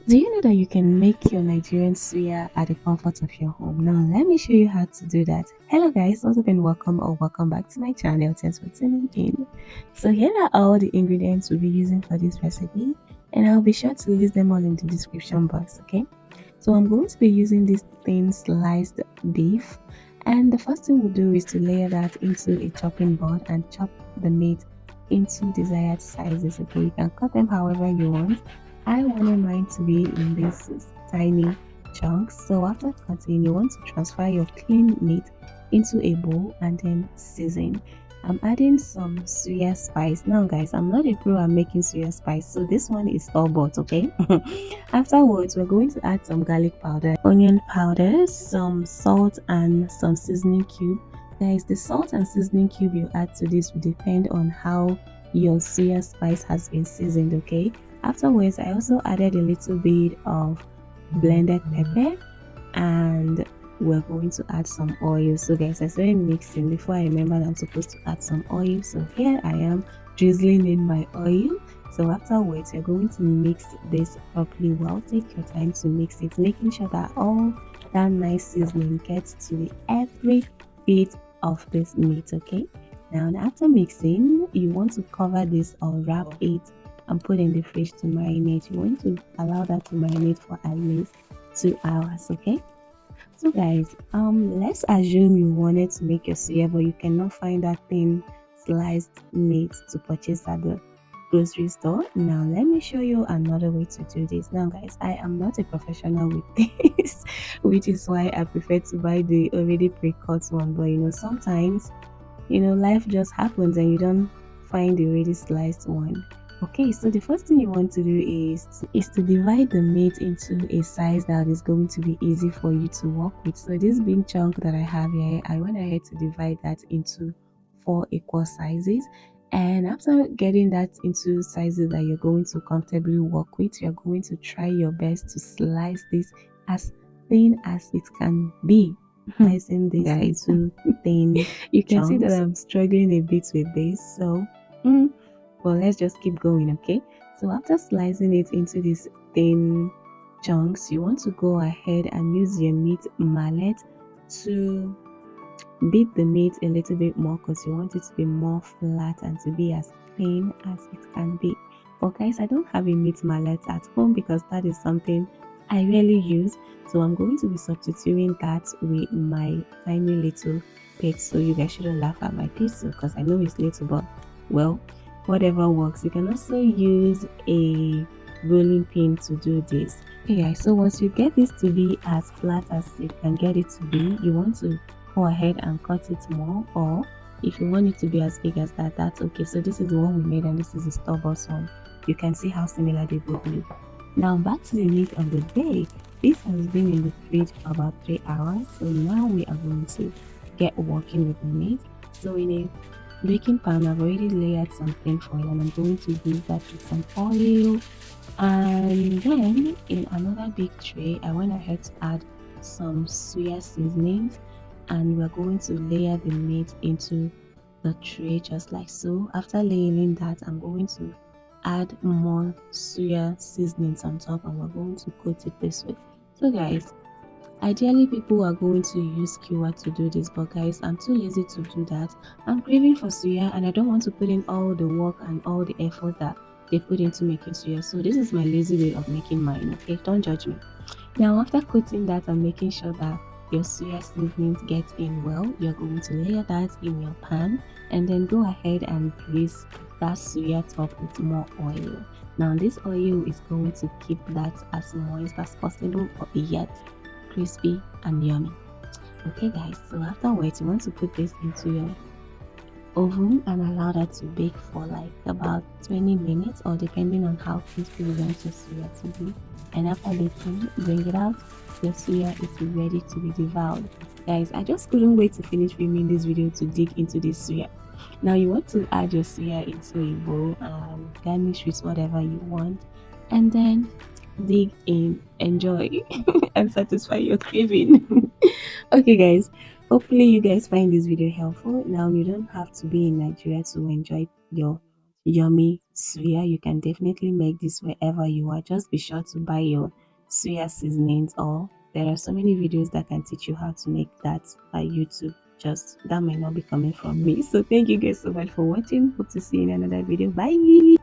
Do you know that you can make your Nigerian suya at the comfort of your home? Now, let me show you how to do that. Hello guys, once again welcome or welcome back to my channel. Thanks for tuning in. So here are all the ingredients we'll be using for this recipe, and I'll be sure to list them all in the description box, okay? So I'm going to be using this thin sliced beef, and the first thing we'll do is to layer that into a chopping board and chop the meat into desired sizes, okay? You can cut them however you want. I wanted mine to be in these tiny chunks. So after cutting, you want to transfer your clean meat into a bowl and then season. I'm adding some suya spice. Now guys, I'm not a pro at making suya spice, so this one is store-bought, okay? Afterwards, we're going to add some garlic powder, onion powder, some salt, and some seasoning cube. Guys, the salt and seasoning cube you add to this will depend on how your suya spice has been seasoned, okay? Afterwards, I also added a little bit of blended pepper, and we're going to add some oil. So guys, I started mixing before I remembered I'm supposed to add some oil. So here I am drizzling in my oil. So afterwards, you're going to mix this properly well. Take your time to mix it, making sure that all that nice seasoning gets to every bit of this meat, okay? Now after mixing, you want to cover this or wrap it and put in the fridge to marinate. You want to allow that to marinate for at least 2 hours, okay? So guys, let's assume you wanted to make your suya, but you cannot find that thin sliced meat to purchase at the grocery store. Now let me show you another way to do this. Now guys, I am not a professional with this, which is why I prefer to buy the already pre-cut one. But sometimes life just happens and you don't find the already sliced one. Okay, so the first thing you want to do is to divide the meat into a size that is going to be easy for you to work with. So this big chunk that I have here, I went ahead to divide that into 4 equal sizes. And after getting that into sizes that you're going to comfortably work with, you're going to try your best to slice this as thin as it can be. Slicing this into thin you can see that I'm struggling a bit with this, so well, let's just keep going, okay? So after slicing it into these thin chunks, you want to go ahead and use your meat mallet to beat the meat a little bit more, because you want it to be more flat and to be as thin as it can be. But guys, I don't have a meat mallet at home because that is something I rarely use, so I'm going to be substituting that with my tiny little pit. So you guys shouldn't laugh at my pistol because I know it's little, but well, whatever works. You can also use a rolling pin to do this. Okay guys, so once you get this to be as flat as you can get it to be, you want to go ahead and cut it more, or if you want it to be as big as that, that's okay. So this is the one we made and this is the store-bought one. You can see how similar they both look. Now back to the meat of the day. This has been in the fridge for about 3 hours, so now we are going to get working with the meat. So in a baking pan, I've already layered some plain foil and I'm going to use that with some oil. And then in another big tray, I went ahead to add some suya seasonings, and we're going to layer the meat into the tray just like so. After layering that, I'm going to add more suya seasonings on top, and we're going to coat it this way. So guys, ideally people are going to use skewer to do this, but guys, I'm too lazy to do that. I'm craving for suya and I don't want to put in all the work and all the effort that they put into making suya, so this is my lazy way of making mine, okay? Don't judge me. Now after coating that and making sure that your suya seasonings get in well, you're going to layer that in your pan and then go ahead and grease that suya top with more oil. Now this oil is going to keep that as moist as possible, but yet crispy and yummy. Okay guys, so afterwards you want to put this into your oven and allow that to bake for like about 20 minutes, or depending on how crispy you want your suya to be. And after baking, bring it out. Your suya is ready to be devoured. Guys, I just couldn't wait to finish filming this video to dig into this suya. Now you want to add your suya into a bowl and garnish with whatever you want, and then dig in, enjoy, and satisfy your craving. Okay guys, hopefully you guys find this video helpful. Now you don't have to be in Nigeria to enjoy your yummy suya. You can definitely make this wherever you are. Just be sure to buy your suya seasonings, or there are so many videos that can teach you how to make that by YouTube. Just that might not be coming from me. So thank you guys so much for watching. Hope to see you in another video. Bye.